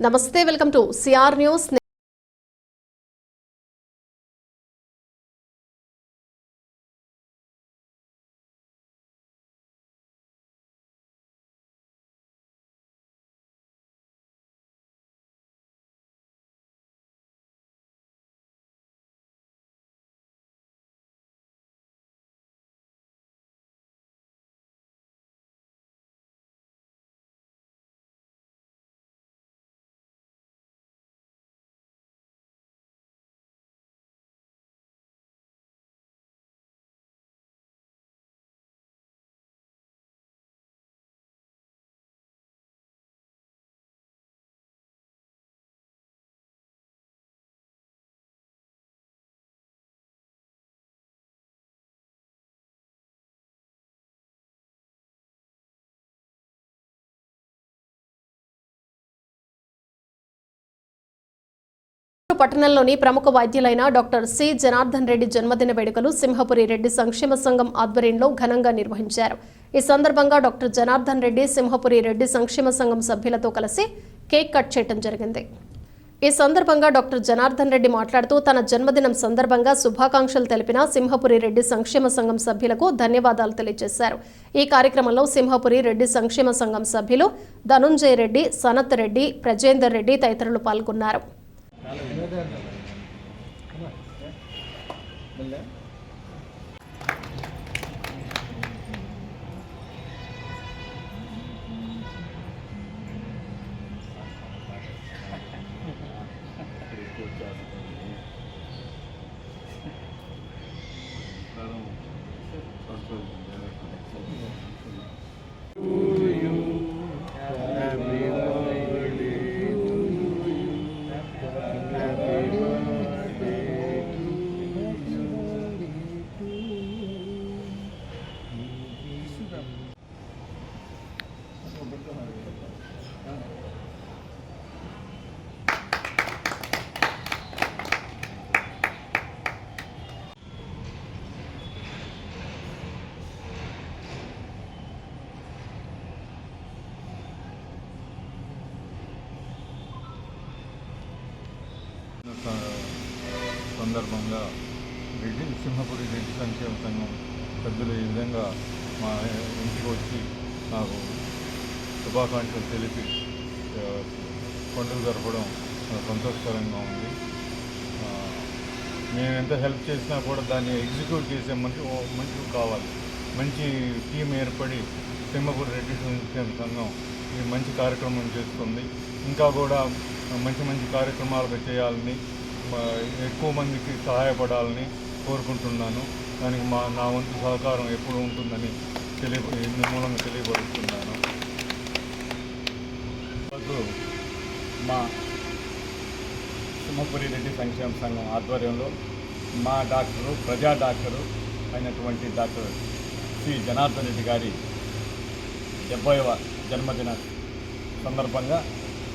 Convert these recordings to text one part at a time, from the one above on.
నమస్తే, welcome to CR news. పట్టణంలోని ప్రముఖ వైద్యులైన డాక్టర్ సి జనార్దన్ రెడ్డి జన్మదిన వేడుకలు సింహపురి రెడ్డి సంక్షేమ సంఘం ఆధ్వర్యంలో ఘనంగా నిర్వహించారు. ఈ సందర్భంగా డాక్టర్ జనార్దన్ రెడ్డి సింహపురి రెడ్డి సంక్షేమ సంఘం సభ్యులతో కలిసి కేక్ కట్ చేయడం జరిగింది. ఈ సందర్భంగా డాక్టర్ జనార్దన్ రెడ్డి మాట్లాడుతూ తన జన్మదినం సందర్భంగా శుభాకాంక్షలు తెలిపిన సింహపురి రెడ్డి సంక్షేమ సంఘం సభ్యులకు ధన్యవాదాలు తెలియజేశారు. ఈ కార్యక్రమంలో సింహపురి రెడ్డి సంక్షేమ సంఘం సభ్యులు ధనుంజయ రెడ్డి, సనత్ రెడ్డి, ప్రజేందర్ రెడ్డి తదితరులు పాల్గొన్నారు. సందర్భంగా సింహపురి రెడ్డి సంక్షేమ సంఘం సభ్యులు ఈ విధంగా మా ఇంటికి వచ్చి నాకు శుభాకాంక్షలు తెలిపి పండుగ జరపడం సంతోషకరంగా ఉంది. మేము ఎంత హెల్ప్ చేసినా కూడా దాన్ని ఎగ్జిక్యూట్ చేసే మంచి కావాలి. మంచి టీం ఏర్పడి సింహపురి రెడ్డి సంక్షేమ సంఘం ఈ మంచి కార్యక్రమం చేస్తుంది. ఇంకా కూడా మంచి మంచి కార్యక్రమాలు చేయాలని, ఎక్కువ మందికి సహాయపడాలని కోరుకుంటున్నాను. దానికి నా వంతు సహకారం ఎప్పుడు ఉంటుందని మూలంగా తెలియపరుస్తున్నాను. మా సింహపురి రెడ్డి సంక్షేమ సంఘం ఆధ్వర్యంలో మా డాక్టరు, ప్రజా డాక్టరు అయినటువంటి డాక్టర్ సి జనార్దన్ రెడ్డి గారి 70వ జన్మదిన సందర్భంగా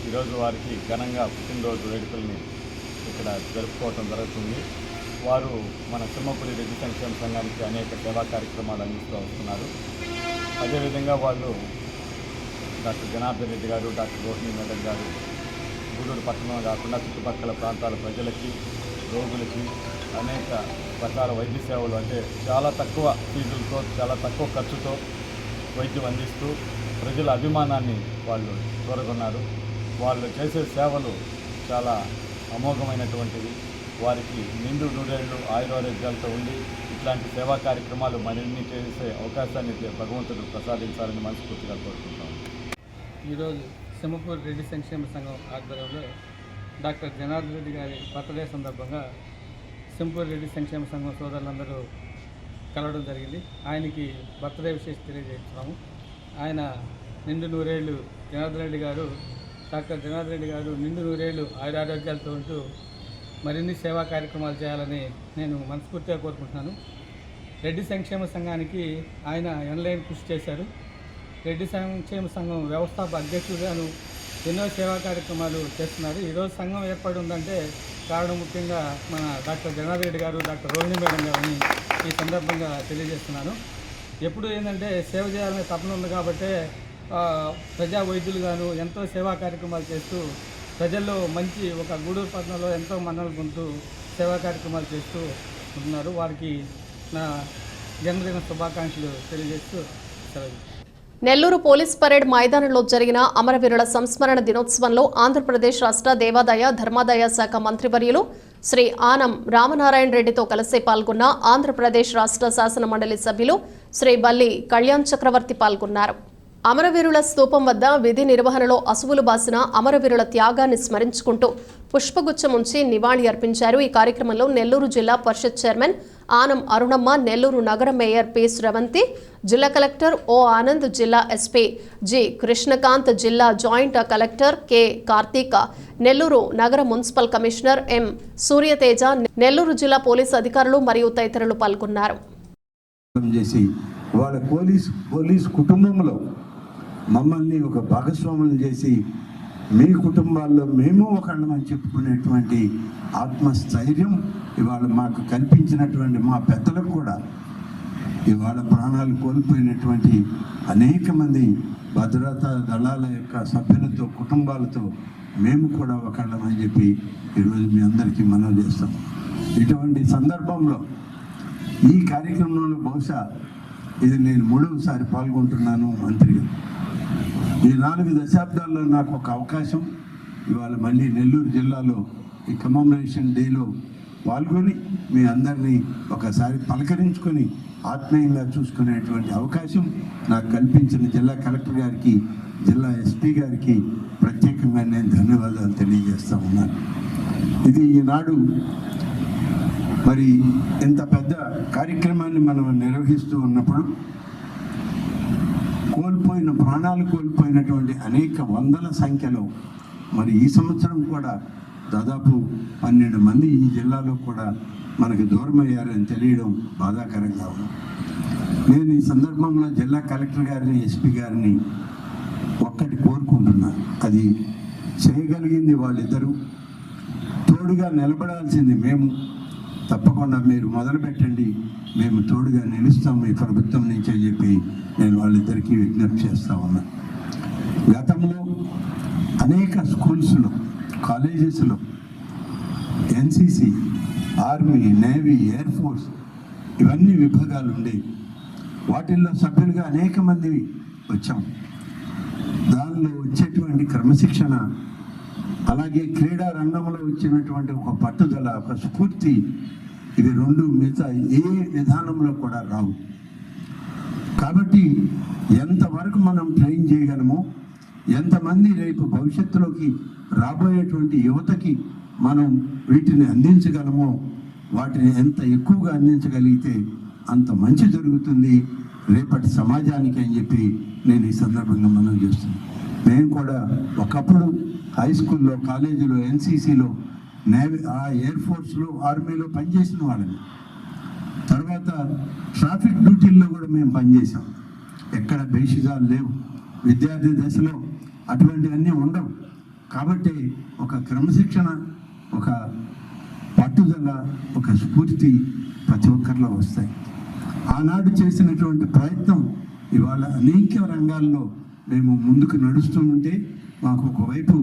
ఈరోజు వారికి ఘనంగా పుట్టినరోజు వేడుకల్ని ఇక్కడ జరుపుకోవటం జరుగుతుంది. వారు మన సింహపురి రెడ్డి సంక్షేమ సంఘానికి అనేక సేవా కార్యక్రమాలు అందిస్తూ వస్తున్నారు. అదేవిధంగా వాళ్ళు డాక్టర్ జనార్దన్ రెడ్డి గారు, డాక్టర్ రోహిణి మేడం గారు గూడూరు పట్టణం కాకుండా చుట్టుపక్కల ప్రాంతాల ప్రజలకి, రోగులకి అనేక రకాల వైద్య సేవలు, అంటే చాలా తక్కువ ఫీజులతో, చాలా తక్కువ ఖర్చుతో వైద్యం అందిస్తూ ప్రజల అభిమానాన్ని వాళ్ళు కోరుకున్నారు. వాళ్ళు చేసే సేవలు చాలా అమోఘమైనటువంటివి. వారికి నిండు నూరేళ్లు ఆయురారోగ్యాలతో ఉండి ఇట్లాంటి సేవా కార్యక్రమాలు మరిన్ని చేసే అవకాశాన్ని భగవంతుడు ప్రసాదించాలని మనస్ఫూర్తిగా కోరుకుంటాం. ఈరోజు సింహపురి రెడ్డి సంక్షేమ సంఘం ఆధ్వర్యంలో డాక్టర్ జనార్దన్ రెడ్డి గారి బర్త్డే సందర్భంగా సింహపురి రెడ్డి సంక్షేమ సంఘం సోదరులందరూ కలవడం జరిగింది. ఆయనకి బర్త్డే విశేష తెలియజేస్తున్నాము. ఆయన నిండు నూరేళ్లు డాక్టర్ జనార్దన్ రెడ్డి గారు నిండు నూరేళ్లు ఆయురారోగ్యాలతో ఉంటూ మరిన్ని సేవా కార్యక్రమాలు చేయాలని నేను మనస్ఫూర్తిగా కోరుకుంటున్నాను. రెడ్డి సంక్షేమ సంఘానికి ఆయన ఎనలేని కృషి చేశారు. రెడ్డి సంక్షేమ సంఘం వ్యవస్థాపక అధ్యక్షుడుగాను ఎన్నో సేవా కార్యక్రమాలు చేస్తున్నారు. ఈరోజు సంఘం ఏర్పడి ఉందంటే కారణం ముఖ్యంగా మన డాక్టర్ జనార్దన్ రెడ్డి గారు, డాక్టర్ రోహిణి మేడం గారిని ఈ సందర్భంగా తెలియజేస్తున్నాను. ఎప్పుడు ఏంటంటే సేవ చేయాలనే తపన ఉంది కాబట్టి ప్రజా వైద్యులుగాను ఎంతో సేవా కార్యక్రమాలు చేస్తూ ప్రజల్లో మంచి ఒక గూడూరు పట్టణంలో ఎంతో మన్నలు పొందుతూ సేవా కార్యక్రమాలు చేస్తూ ఉంటున్నారు. వారికి నా జన్మదిన శుభాకాంక్షలు తెలియజేస్తూ సెలవు. నెల్లూరు పోలీస్ పరేడ్ మైదానంలో జరిగిన అమరవీరుల సంస్మరణ దినోత్సవంలో ఆంధ్రప్రదేశ్ రాష్ట్ర దేవాదాయ ధర్మాదాయ శాఖ మంత్రివర్యులు శ్రీ ఆనం రామనారాయణ రెడ్డితో కలిసి పాల్గొన్న ఆంధ్రప్రదేశ్ రాష్ట్ర శాసన మండలి సభ్యులు శ్రీ బల్లి కళ్యాణ్ చక్రవర్తి పాల్గొన్నారు. అమరవీరుల స్తూపం వద్ద విధి నిర్వహణలో అసువులు బాసిన అమరవీరుల త్యాగాన్ని స్మరించుకుంటూ పుష్పగుచ్చం ఉంచి నివాళి అర్పించారు. ఈ కార్యక్రమంలో నెల్లూరు జిల్లా పరిషత్ చైర్మన్ ఆనం అరుణమ్మ, నెల్లూరు నగర మేయర్ పి శ్రవంతి, జిల్లా కలెక్టర్ ఓ ఆనంద్, జిల్లా ఎస్పీ జి కృష్ణకాంత్, జిల్లా joint collector K Karthika, Nellore నగర municipal commissioner M Suryateja, Nellore జిల్లా పోలీసు అధికారులు మరియు తదితరులు పాల్గొన్నారు. వాళ్ళ పోలీస్ కుటుంబంలో మమ్మల్ని ఒక భాగస్వాములు చేసి మీ కుటుంబాల్లో మేము ఒకళ్ళమని చెప్పుకునేటువంటి ఆత్మస్థైర్యం ఇవాళ మాకు కల్పించినటువంటి మా పెద్దలకు కూడా ఇవాళ ప్రాణాలు కోల్పోయినటువంటి అనేక మంది భద్రతా దళాల యొక్క సభ్యులతో కుటుంబాలతో మేము కూడా ఒకళ్ళమని చెప్పి ఈరోజు మీ అందరికీ మనవి చేస్తాం. ఇటువంటి సందర్భంలో ఈ కార్యక్రమంలో బహుశా ఇది నేను 3వసారి పాల్గొంటున్నాను మంత్రిగా. ఈ 4 దశాబ్దాల్లో నాకు ఒక అవకాశం ఇవాళ మళ్ళీ నెల్లూరు జిల్లాలో ఈ కమమరేషన్ డేలో పాల్గొని మీ అందరినీ ఒకసారి పలకరించుకొని ఆత్మీయంగా చూసుకునేటువంటి అవకాశం నాకు కల్పించిన జిల్లా కలెక్టర్ గారికి, జిల్లా ఎస్పీ గారికి ప్రత్యేకంగా నేను ధన్యవాదాలు తెలియజేస్తా ఉన్నాను. ఇది ఈనాడు మరి ఇంత పెద్ద కార్యక్రమాన్ని మనం నిర్వహిస్తూ ఉన్నప్పుడు ప్రాణాలు కోల్పోయినటువంటి అనేక వందల సంఖ్యలో మరి ఈ సంవత్సరం కూడా దాదాపు 12 మంది ఈ జిల్లాలో కూడా మనకు దూరం అయ్యారని తెలియడం బాధాకరంగా ఉంది. నేను ఈ సందర్భంలో జిల్లా కలెక్టర్ గారిని, ఎస్పీ గారిని ఒక్కటి కోరుకుంటున్నాను. అది చేయగలిగింది వాళ్ళిద్దరూ, తోడుగా నిలబడాల్సింది మేము. తప్పకుండా మీరు మొదలు పెట్టండి, మేము తోడుగా నిలుస్తాం మీ ప్రభుత్వం నుంచి అని చెప్పి నేను వాళ్ళిద్దరికీ విజ్ఞప్తి చేస్తా ఉన్నాను. గతంలో అనేక స్కూల్స్లో, కాలేజెస్లో NCC, army, navy, air force ఇవన్నీ విభాగాలు ఉండేవి. వాటిల్లో సభ్యులుగా అనేక మంది వచ్చాం. దానిలో వచ్చేటువంటి క్రమశిక్షణ, అలాగే క్రీడా రంగంలో వచ్చినటువంటి ఒక పట్టుదల, ఒక స్ఫూర్తి, ఇవి 2 మిగతా ఏ విధానంలో కూడా రావు. కాబట్టి ఎంతవరకు మనం ట్రైన్ చేయగలమో, ఎంతమంది రేపు భవిష్యత్తులోకి రాబోయేటువంటి యువతకి మనం వీటిని అందించగలమో, వాటిని ఎంత ఎక్కువగా అందించగలిగితే అంత మంచి జరుగుతుంది రేపటి సమాజానికి అని చెప్పి నేను ఈ సందర్భంగా మనం చేస్తున్నాను. మేము కూడా ఒకప్పుడు హై స్కూల్లో, కాలేజీలో, ఎన్సీసీలో, నేవీ, ఎయిర్ ఫోర్స్లో, ఆర్మీలో పనిచేసిన వాళ్ళని. తర్వాత ట్రాఫిక్ డ్యూటీల్లో కూడా మేము పనిచేసాం. ఎక్కడ భేషజాలు లేవు. విద్యార్థి దశలో అటువంటివన్నీ ఉండవు. కాబట్టి ఒక క్రమశిక్షణ, ఒక పట్టుదల, ఒక స్ఫూర్తి ప్రతి ఒక్కరిలో వస్తాయి. ఆనాడు చేసినటువంటి ప్రయత్నం ఇవాళ అనేక రంగాల్లో మేము ముందుకు నడుస్తూ ఉంటే మాకు ఒకవైపు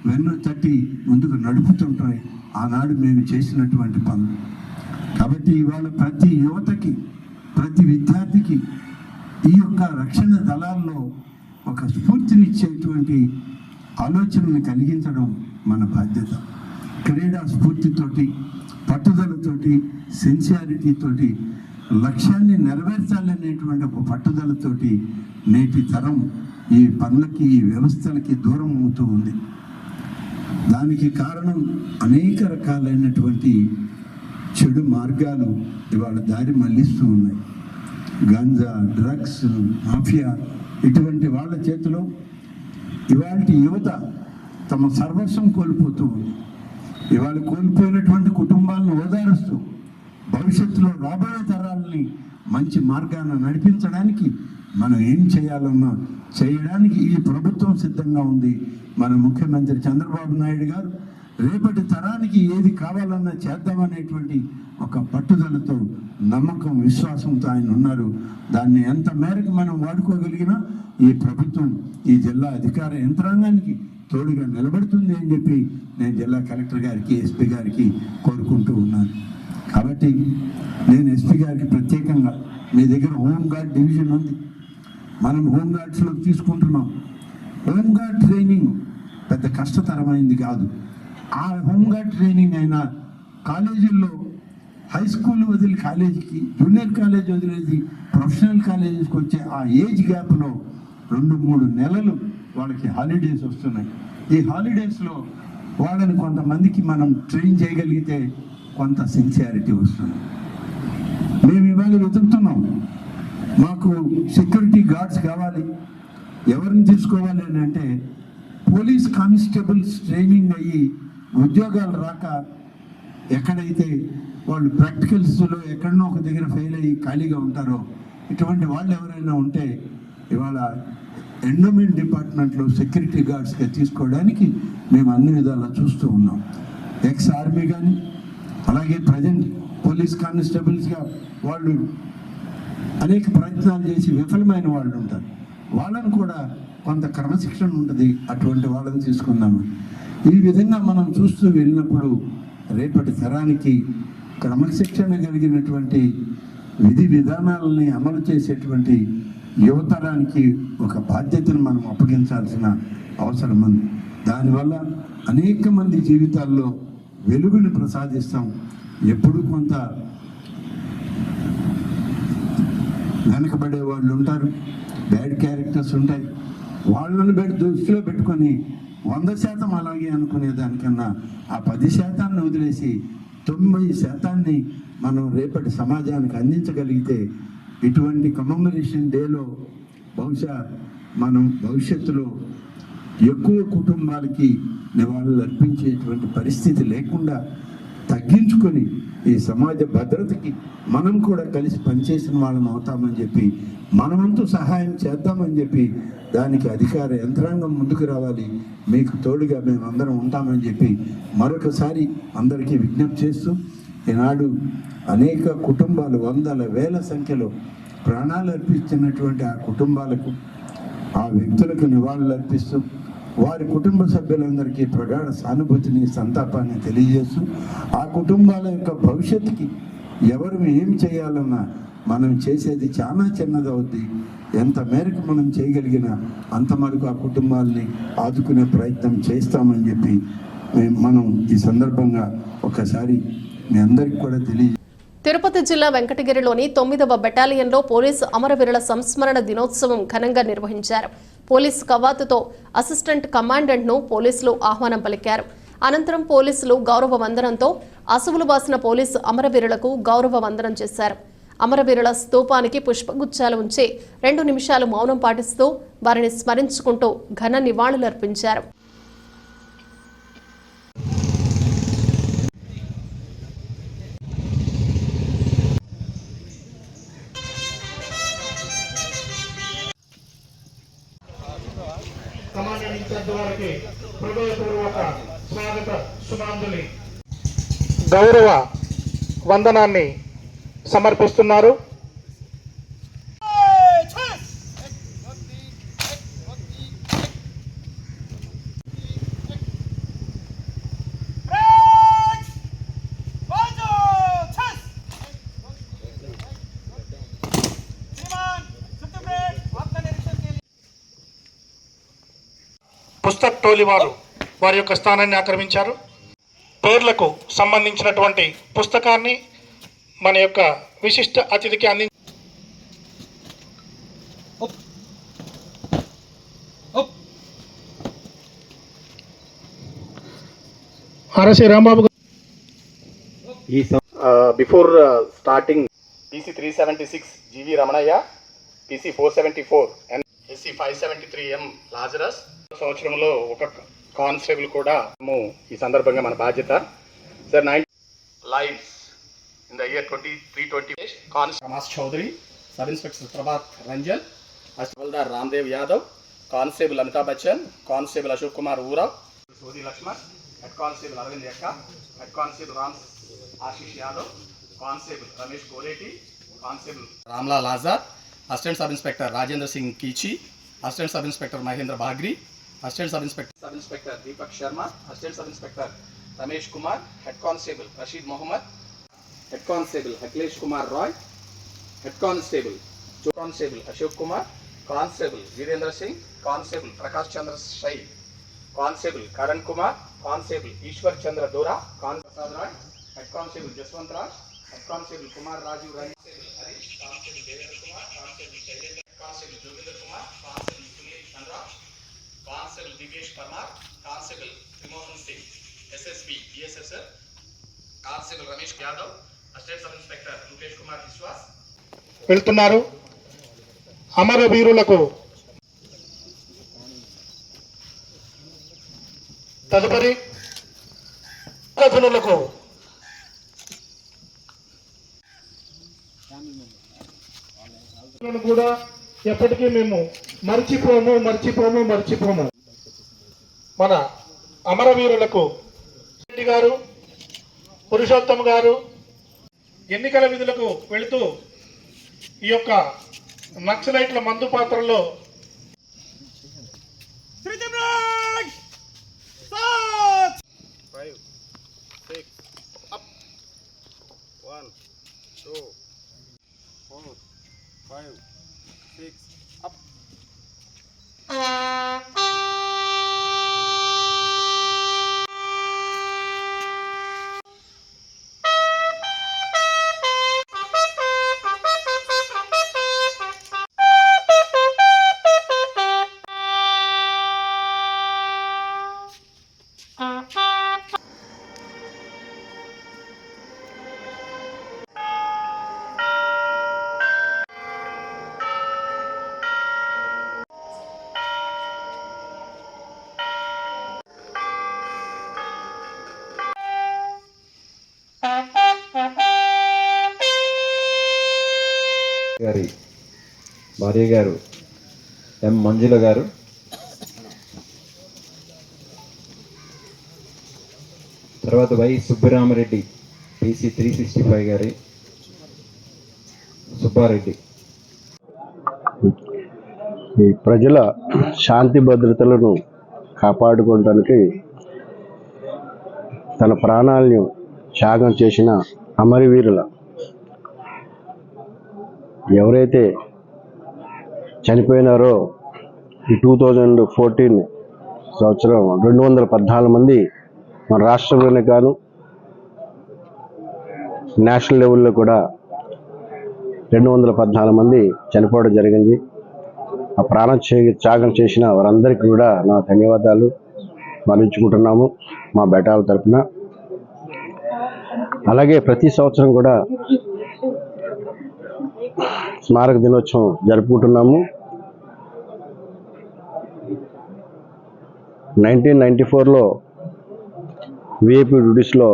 వెన్ను తట్టి ముందుకు నడుపుతుంటాయి ఆనాడు మేము చేసినటువంటి పనులు. కాబట్టి ఇవాళ ప్రతి యువతకి, ప్రతి విద్యార్థికి ఈ యొక్క రక్షణ దళాల్లో ఒక స్ఫూర్తినిచ్చేటువంటి ఆలోచనను కలిగించడం మన బాధ్యత. క్రీడా స్ఫూర్తితోటి, పట్టుదలతోటి, సిన్సియారిటీతోటి లక్ష్యాన్ని నెరవేర్చాలనేటువంటి ఒక పట్టుదలతోటి నేటి తరం ఈ పనులకి, ఈ వ్యవస్థలకి దూరం అవుతూ ఉంది. దానికి కారణం అనేక రకాలైనటువంటి చెడు మార్గాలు ఇవాళ దారి మళ్లిస్తూ ఉన్నాయి. గంజా, డ్రగ్స్, మాఫియా ఇటువంటి వాళ్ళ చేతిలో ఇవాళ యువత తమ సర్వస్వం కోల్పోతూ ఉంది. ఇవాళ కోల్పోయినటువంటి కుటుంబాలను ఓదారుస్తూ భవిష్యత్తులో రాబోయే తరాలని మంచి మార్గాన్ని నడిపించడానికి మనం ఏం చేయాలన్నా చేయడానికి ఈ ప్రభుత్వం సిద్ధంగా ఉంది. మన ముఖ్యమంత్రి చంద్రబాబు నాయుడు గారు రేపటి తరానికి ఏది కావాలన్నా చేద్దామనేటువంటి ఒక పట్టుదలతో, నమ్మకం, విశ్వాసంతో ఆయన ఉన్నారు. దాన్ని ఎంత మేరకు మనం వాడుకోగలిగినా ఈ ప్రభుత్వం, ఈ జిల్లా అధికార యంత్రాంగానికి తోడుగా నిలబడుతుంది అని చెప్పి నేను జిల్లా కలెక్టర్ గారికి ఎస్పీ గారికి కోరుకుంటూ ఉన్నాను. కాబట్టి నేను ఎస్పీ గారికి ప్రత్యేకంగా, మీ దగ్గర హోంగార్డ్ డివిజన్ ఉంది, మనం హోంగార్డ్స్లో తీసుకుంటున్నాం. హోంగార్డ్ ట్రైనింగ్ పెద్ద కష్టతరమైంది కాదు. ఆ హోంగార్డ్ ట్రైనింగ్ అయినా కాలేజీల్లో హై స్కూల్ వదిలి కాలేజీకి, జూనియర్ కాలేజ్ వదిలేసి ప్రొఫెషనల్ కాలేజెస్కి వచ్చే ఆ ఏజ్ గ్యాప్లో 2-3 నెలలు వాళ్ళకి హాలిడేస్ వస్తున్నాయి. ఈ హాలిడేస్లో వాళ్ళని కొంతమందికి మనం ట్రైన్ చేయగలిగితే కొంత సిన్సియారిటీ వస్తుంది. మేము ఇవాళ వెతుకుతున్నాం, మాకు సెక్యూరిటీ గార్డ్స్ కావాలి. ఎవరిని తీసుకోవాలి అని అంటే పోలీస్ కానిస్టేబుల్స్ ట్రైనింగ్ అయ్యి ఉద్యోగాలు రాక ఎక్కడైతే వాళ్ళు ప్రాక్టికల్స్లో ఎక్కడనో ఒక దగ్గర ఫెయిల్ అయ్యి ఖాళీగా ఉంటారో ఇటువంటి వాళ్ళు ఎవరైనా ఉంటే ఇవాళ ఎండోమెంట్ డిపార్ట్మెంట్లో సెక్యూరిటీ గార్డ్స్గా తీసుకోవడానికి మేము అన్ని విధాలా చూస్తూ ఉన్నాం. ఎక్స్ ఆర్మీ కానీ, అలాగే ప్రజెంట్ పోలీస్ కానిస్టేబుల్స్గా వాళ్ళు అనేక ప్రయత్నాలు చేసి విఫలమైన వాళ్ళు ఉంటారు. వాళ్ళని కూడా కొంత క్రమశిక్షణ ఉంటుంది, అటువంటి వాళ్ళని తీసుకున్నాము. ఈ విధంగా మనం చూస్తూ వెళ్ళినప్పుడు రేపటి తరానికి క్రమశిక్షణ కలిగినటువంటి విధి విధానాలని అమలు చేసేటువంటి యువతరానికి ఒక బాధ్యతను మనం అప్పగించాల్సిన అవసరం ఉంది. దానివల్ల అనేక మంది జీవితాల్లో వెలుగుని ప్రసాదిస్తాం. ఎప్పుడు కొంత వెనకబడే వాళ్ళు ఉంటారు, బ్యాడ్ క్యారెక్టర్స్ ఉంటాయి. వాళ్ళని దృష్టిలో పెట్టుకొని 100% అలాగే అనుకునే దానికన్నా ఆ 10% వదిలేసి 90% మనం రేపటి సమాజానికి అందించగలిగితే ఇటువంటి కమెమరేషన్ డేలో బహుశా మనం భవిష్యత్తులో ఎక్కువ కుటుంబాలకి నివాళులు అర్పించేటువంటి పరిస్థితి లేకుండా తగ్గించుకొని ఈ సమాజ భద్రతకి మనం కూడా కలిసి పనిచేసిన వాళ్ళం అవుతామని చెప్పి, మనమంతూ సహాయం చేద్దామని చెప్పి దానికి అధికార యంత్రాంగం ముందుకు రావాలి. మీకు తోడుగా మేమందరం ఉంటామని చెప్పి మరొకసారి అందరికీ విజ్ఞప్తి చేస్తూ, ఈనాడు అనేక కుటుంబాలు 100,000 సంఖ్యలో ప్రాణాలు అర్పించినటువంటి ఆ కుటుంబాలకు, ఆ వ్యక్తులకు నివాళులు అర్పిస్తూ వారి కుటుంబ సభ్యులందరికీ ప్రగాఢ సానుభూతిని, సంతాపాన్ని తెలియజేస్తూ ఆ కుటుంబాల యొక్క భవిష్యత్తుకి ఎవరు ఏం చేయాలన్నా మనం చేసేది చాలా చిన్నదవుద్ది. ఎంత మేరకు మనం చేయగలిగినా అంత మేరకు ఆ కుటుంబాలని ఆదుకునే ప్రయత్నం చేస్తామని చెప్పి మనం ఈ సందర్భంగా ఒకసారి మీ అందరికీ కూడా తిరుపతి జిల్లా వెంకటగిరిలోని 9వ బెటాలియన్లో పోలీసు అమరవీరుల సంస్మరణ దినోత్సవం ఘనంగా నిర్వహించారు. పోలీసు కవాతుతో అసిస్టెంట్ కమాండెంట్ను పోలీసులు ఆహ్వానం పలికారు. అనంతరం పోలీసులు గౌరవ వందనంతో అసువులు బాసిన పోలీసు అమరవీరులకు గౌరవ వందనం చేశారు. అమరవీరుల స్తూపానికి పుష్పగుచ్చాలు ఉంచి 2 నిమిషాలు మౌనం పాటిస్తూ వారిని స్మరించుకుంటూ ఘన నివాళులర్పించారు. గౌరవ వందనాన్ని సమర్పిస్తున్నారు. పుస్తక్ టోలీ వారి యొక్క స్థానాన్ని ఆక్రమించారు. పేర్లకు సంబంధించినటువంటి పుస్తకాన్ని మన యొక్క విశిష్ట అతిథికి అరసి Rambabu. Before starting PC 376 GV Ramanaya, PC 474 and SC 573M Lazarus సంవత్సరంలో ఒక కానిస్టేబుల్ కూడా ఈ సందర్భంగా మన బాధ్యత. Sir 9 lives in the year 2320. Constable Ramas Chaudhary, Sub Inspector Prabhat Ranjan, Haldar Ramdev Yadav, Constable Amitabh Bachchan, Constable Ashok Kumar Urav, Sodhi Lakshman, Head Constable Arvind Yakka, Head Constable Ram Ashish Yadav, Constable Ramesh Koleti, Constable Ramlal Azad, Assistant Sub Inspector Rajendra Singh Kichi, Assistant Sub Inspector Mahendra Bagri, Assistant Sub Inspector Deepak Sharma, Assistant Sub Inspector Ramesh Kumar, Head Constable Rashid Mohammed, Head Constable Akhilesh Kumar Roy, Head Constable Ashok Kumar, Constable Virendra Singh, Constable Prakash Chandra Shai, Constable Karan Kumar, Constable Ishwar Chandra Dora, Constable Roy, Head Constable Jaswant Raj, Head Constable Kumar Raju Rai, Constable Harish, Constable Devendra Kumar, Constable Shailendra, Constable Jogindra Kumar, Constable Sunil Chandra, Constable Dipesh Parmar, Constable Trimohan Singh, SSB BSSR, Constable Ramesh Yadav, Assistant Sub Inspector Rupesh Kumar Vishwas. వెళ్తున్నారు. అమరవీరులకు తదుపరి జనులకు కూడా ఎప్పటికీ మేము మర్చిపోము. మన అమరవీరులకు రెడ్డి గారు, పురుషోత్తమ్ గారు ఎన్నికల విధులకు వెళుతూ ఈ యొక్క నక్సలైట్ల మందు పాత్రల్లో 5, 6, up. 1, 2, 4, 5, 6, up. గారి భార్య గారు ఎం మంజుల గారు, తర్వాత వై సుబ్బరామరెడ్డి PC 365 గారి సుబ్బారెడ్డి. ఈ ప్రజల శాంతి భద్రతలను కాపాడుకోవడానికి తన ప్రాణాలను త్యాగం చేసిన అమరవీరుల ఎవరైతే చనిపోయినారో ఈ 2014 సంవత్సరం 214 మంది మన రాష్ట్రంలోనే కాను నేషనల్ లెవెల్లో కూడా 214 మంది చనిపోవడం జరిగింది. ఆ త్యాగం చేసిన వారందరికీ కూడా నా ధన్యవాదాలు స్మరించుకుంటున్నాము మా బెటాల తరఫున. అలాగే ప్రతి సంవత్సరం కూడా స్మారక దినోత్సవం జరుపుకుంటున్నాము. 1994లో VIP డ్యూటీస్లో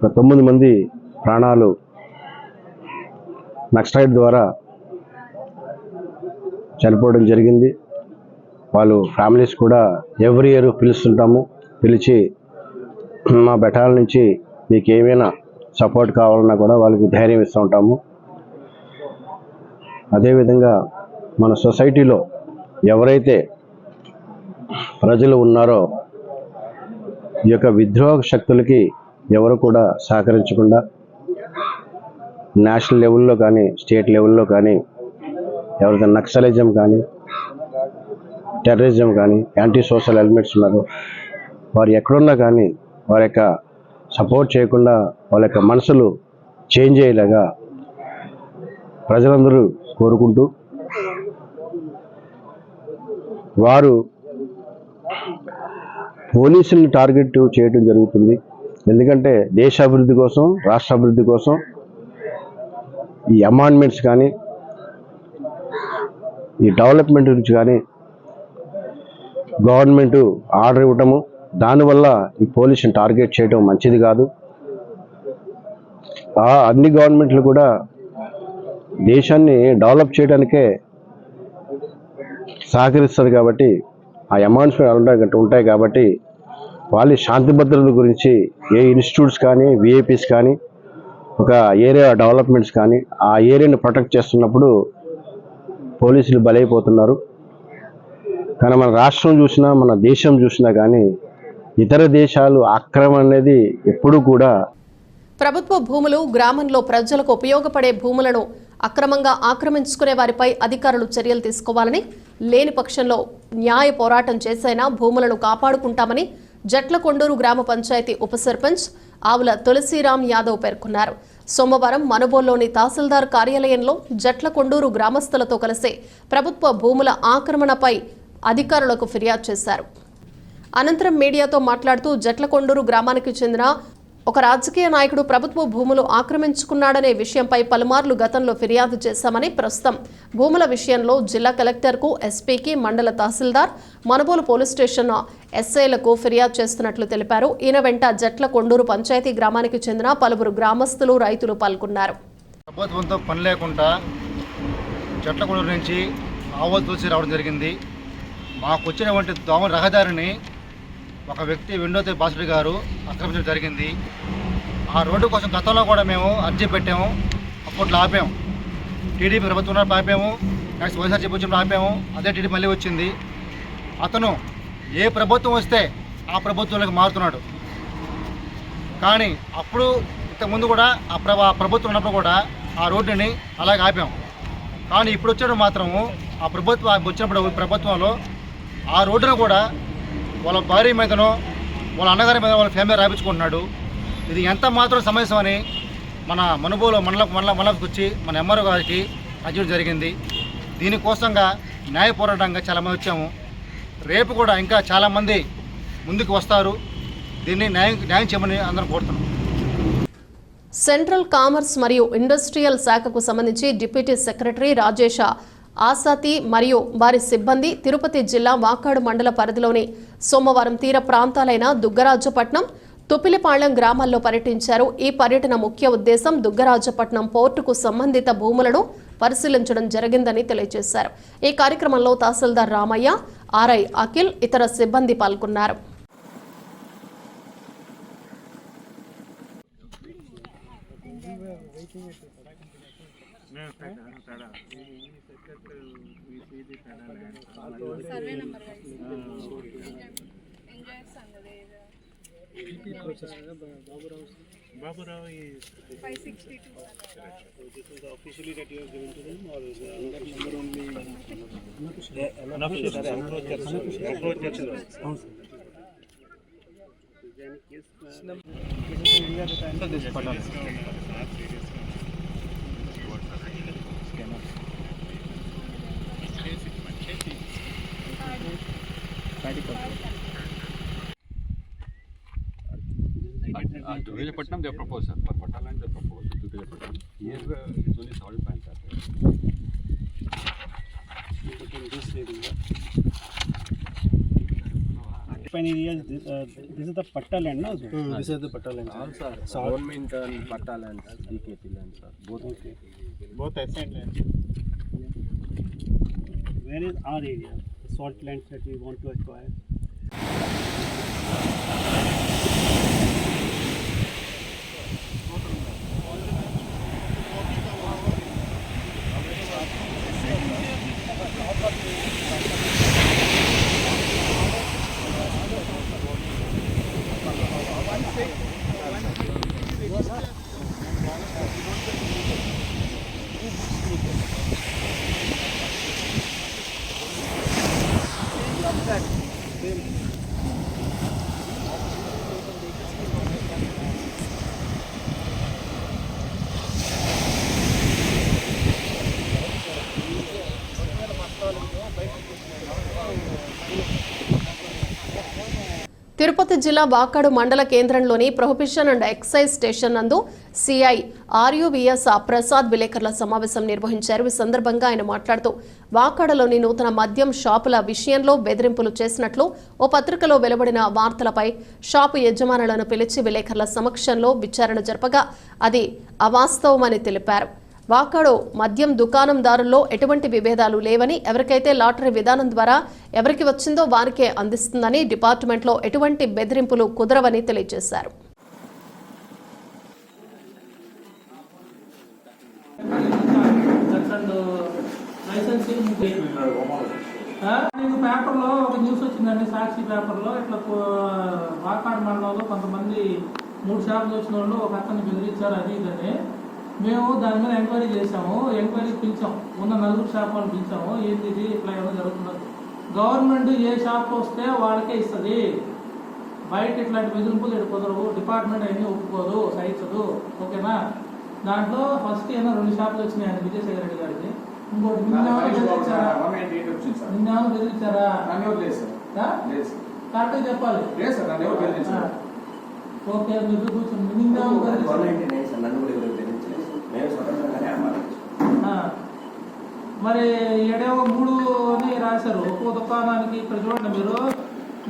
9 మంది ప్రాణాలు నక్సలైట్ ద్వారా చనిపోవడం జరిగింది. వాళ్ళు ఫ్యామిలీస్ కూడా ఎవ్రీ ఇయర్ పిలుస్తుంటాము. పిలిచి మా బెటాల నుంచి మీకు ఏమైనా సపోర్ట్ కావాలన్నా కూడా వాళ్ళకి ధైర్యం ఇస్తూ ఉంటాము. అదేవిధంగా మన సొసైటీలో ఎవరైతే ప్రజలు ఉన్నారో ఈ యొక్క విద్రోహ శక్తులకి ఎవరు కూడా సహకరించకుండా నేషనల్ లెవెల్లో కానీ స్టేట్ లెవెల్లో కానీ ఎవరైతే నక్సలిజం కానీ టెర్రరిజం కానీ యాంటీ సోషల్ ఎలిమెంట్స్ ఉన్నారో వారు ఎక్కడున్నా కానీ వారి యొక్క సపోర్ట్ చేయకుండా వాళ్ళ యొక్క మనసులు చేంజ్ అయ్యేలాగా ప్రజలందరూ కోరుకుంటూ వారు పోలీసుల్ని టార్గెట్ చేయడం జరుగుతుంది. ఎందుకంటే దేశాభివృద్ధి కోసం, రాష్ట్రాభివృద్ధి కోసం ఈ అమెండ్మెంట్స్ కానీ ఈ డెవలప్మెంట్ గురించి కానీ గవర్నమెంట్ ఆర్డర్ ఇవ్వటము, దానివల్ల ఈ పోలీసుని టార్గెట్ చేయడం మంచిది కాదు. అన్ని గవర్నమెంట్లు కూడా దేశాన్ని డెవలప్ చేయడానికే సహకరిస్తుంది కాబట్టి ఆ అమెండ్మెంట్స్ ఉంటాయి కాబట్టి వాళ్ళ శాంతి భద్రతల గురించి ఏ ఇన్స్టిట్యూట్స్ కానీ విఐపీస్ కానీ ఒక ఏరియా డెవలప్మెంట్స్ కానీ ఆ ఏరియాని ప్రొటెక్ట్ చేస్తున్నప్పుడు పోలీసులు బలైపోతున్నారు. కానీ మన రాష్ట్రం చూసినా మన దేశం చూసినా కానీ ఇతర దేశాలు ఆక్రమణ అనేది ఎప్పుడూ కూడా ప్రభుత్వ భూములు గ్రామంలో ప్రజలకు ఉపయోగపడే భూములను అక్రమంగా ఆక్రమించుకునే వారిపై అధికారులు చర్యలు తీసుకోవాలని, లేని పక్షంలో న్యాయ పోరాటం చేసైనా భూములను కాపాడుకుంటామని జట్లకొండూరు గ్రామ పంచాయతీ ఉప సర్పంచ్ ఆవుల తులసిరామ్ యాదవ్ పేర్కొన్నారు. సోమవారం మనుబోల్లోని తహసీల్దార్ కార్యాలయంలో జట్లకొండూరు గ్రామస్తులతో కలిసి ప్రభుత్వ భూముల ఆక్రమణపై అధికారులకు ఫిర్యాదు చేశారు. అనంతరం మీడియాతో మాట్లాడుతూ జట్లకొండూరు గ్రామానికి చెందిన ఒక రాజకీయ నాయకుడు ప్రభుత్వ భూములు ఆక్రమించుకున్నాడనే విషయంపై పలుమార్లు గతంలో ఫిర్యాదు చేశామని, ప్రస్తుతం భూముల విషయంలో జిల్లా కలెక్టర్కు, ఎస్పీకి, మండల తహసీల్దార్, మనుబోలు పోలీస్ స్టేషన్ ఎస్ఐలకు ఫిర్యాదు చేస్తున్నట్లు తెలిపారు. ఈయన వెంట జట్లకొండూరు పంచాయతీ గ్రామానికి చెందిన పలువురు గ్రామస్తులు, రైతులు పాల్గొన్నారు. ప్రభుత్వంతో పని లేకుండా జట్లకొండూరు నుంచి ఆవుల తులసి రావడం జరిగింది. మాకు వచ్చినటువంటి దోమ రహదారిని ఒక వ్యక్తి వెండోతే బాసుడి గారు ఆక్రమించడం జరిగింది. ఆ రోడ్డు కోసం గతంలో కూడా మేము అర్జీ పెట్టాము. అప్పట్లో ఆపాము. టీడీపీ ప్రభుత్వం ఆపాము, నెక్స్ట్ వైఎస్ఆర్ ప్రభుత్వం ఆపాము. అదే టీడీపీ మళ్ళీ వచ్చింది. అతను ఏ ప్రభుత్వం వస్తే ఆ ప్రభుత్వంలోకి మారుతున్నాడు. కానీ అప్పుడు ఇంతకుముందు కూడా ఆ ప్రభుత్వం ఉన్నప్పుడు కూడా ఆ రోడ్డుని అలాగే ఆపాము. కానీ ఇప్పుడు వచ్చేటప్పుడు మాత్రము ఆ ప్రభుత్వం వచ్చినప్పుడు ప్రభుత్వంలో ఆ రోడ్డును కూడా వాళ్ళ భార్య మీదనో వాళ్ళ అన్నగారి మీద వాళ్ళ ఫ్యామిలీ రాయించుకుంటున్నాడు. ఇది ఎంత మాత్రం సమస్య అని మన మనుబోలు మండలంకి వచ్చి మన ఎంఆర్ఓ గారికి అర్జీ జరిగింది. దీనికోసంగా న్యాయ పోరాటంగా చాలామంది వచ్చాము. రేపు కూడా ఇంకా చాలామంది ముందుకు వస్తారు. దీన్ని న్యాయం చేయమని అందరం కోరుతున్నాం. సెంట్రల్ కామర్స్ మరియు ఇండస్ట్రియల్ శాఖకు సంబంధించి డిప్యూటీ సెక్రటరీ రాజేష ఆసాతి మరియు వారి సిబ్బంది తిరుపతి జిల్లా వాకాడు మండల పరిధిలోని సోమవారం తీర ప్రాంతాలైన దుగ్గరాజపట్నం, తుపిలిపాళెం గ్రామాల్లో పర్యటించారు. ఈ పర్యటన ముఖ్య ఉద్దేశం దుగ్గరాజపట్నం పోర్టుకు సంబంధిత భూములను పరిశీలించడం జరిగిందని తెలియజేశారు. ఈ కార్యక్రమంలో తహసీల్దార్ రామయ్య, ఆర్ఐ అఖిల్, ఇతర సిబ్బంది పాల్గొన్నారు. Baburao is 562. This is the officially that you have given to them, or is that number only? Durijapatnam they propose, sir. For Pataland they propose to Durijapatnam. Here it's only salt plant, sir. This area. This is the Patta land, no? This is the Patta land. Also, government and Patta land, DKT land, sir. Both. Okay. Both assigned land. Where is our area? The salt lands that we want to acquire. Tirupati జిల్లా వాకాడు మండల కేంద్రంలోని prohibition and excise station నందు CI ఆర్యువిఎస్ Prasad విలేకరుల సమావేశం నిర్వహించారు. ఈ సందర్భంగా ఆయన మాట్లాడుతూ వాకాడలోని నూతన మద్యం షాపుల విషయంలో బెదిరింపులు చేసినట్లు ఓ పత్రికలో వెలువడిన వార్తలపై షాపు యజమానులను పిలిచి విలేకరుల సమక్షంలో విచారణ జరపగా అది అవాస్తవమని తెలిపారు. వాకాడు మద్యం దుకాణందారుల్లో ఎటువంటి విభేదాలు లేవని, ఎవరికైతే లాటరీ విధానం ద్వారా ఎవరికి వచ్చిందో వారికే అందిస్తుందని, డిపార్ట్మెంట్లో ఎటువంటి బెదిరింపులు కుదరవని తెలియజేశారు. నీకు పేపర్లో ఒక న్యూస్ వచ్చిందండి, సాక్షి పేపర్లో ఇట్లా వాకాడు మండలంలో కొంతమంది 3 షాపులు వచ్చిన వాళ్ళు ఒక అతన్ని బెదిరించారు అది ఇదని. మేము దాని మీద ఎంక్వైరీ చేసాము, ఎంక్వైరీకి పిలిచాం, ఉన్న 4 షాప్ వాళ్ళు పిలిచాము. ఏంది ఇది ఇట్లా ఏమైనా జరుగుతున్నది. గవర్నమెంట్ ఏ షాప్ వస్తే వాళ్ళకే ఇస్తుంది, బయట ఇట్లాంటి బెదిరింపులు కుదరవు, డిపార్ట్మెంట్ అవన్నీ ఒప్పుకోదు, సహించదు. ఓకేనా? దాంట్లో ఫస్ట్ ఏమో 2 షాపులు వచ్చినాయి విజయసాయి రెడ్డి గారికి. ఇంకోటి నిన్నేమో బెదిరించారా? కరెక్ట్గా చెప్పాలి. ఓకే, మీరు కూర్చోండి. నిన్నేమో మరి ఏడేవో 3 అని రాశారు ఒక్కో దుకాణానికి. ఇక్కడ చూడండి మీరు,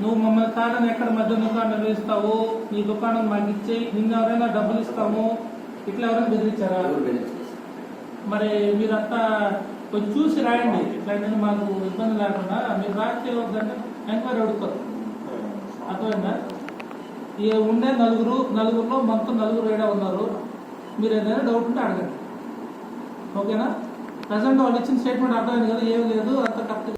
నువ్వు మమ్మల్ని కాదని ఎక్కడ మధ్య దుకాణం వేస్తావు, నీ దుకాణం మాకు ఇచ్చేయి, నిన్న ఎవరైనా డబ్బులు ఇస్తాము, ఇట్లా ఎవరైనా బెదిరించారా? మరి మీరంతా కొంచెం చూసి రాయండి, ఇట్లాంటి మాకు ఇబ్బంది లేకుండా. మీరు రాస్తే వద్దంటే ఎంక్వైరీ అడుగుతారు. అర్థమైందా? ఉండే నలుగురులో మొత్తం 4 ఏడా ఉన్నారు. మీరు ఏదైనా డౌట్ ఉంటే అడగండి. ఓకేనా? ప్రజెంట్ వాళ్ళు ఇచ్చిన స్టేట్మెంట్ అర్థమైంది కదా, ఏమి లేదు, అంత కరెక్ట్గా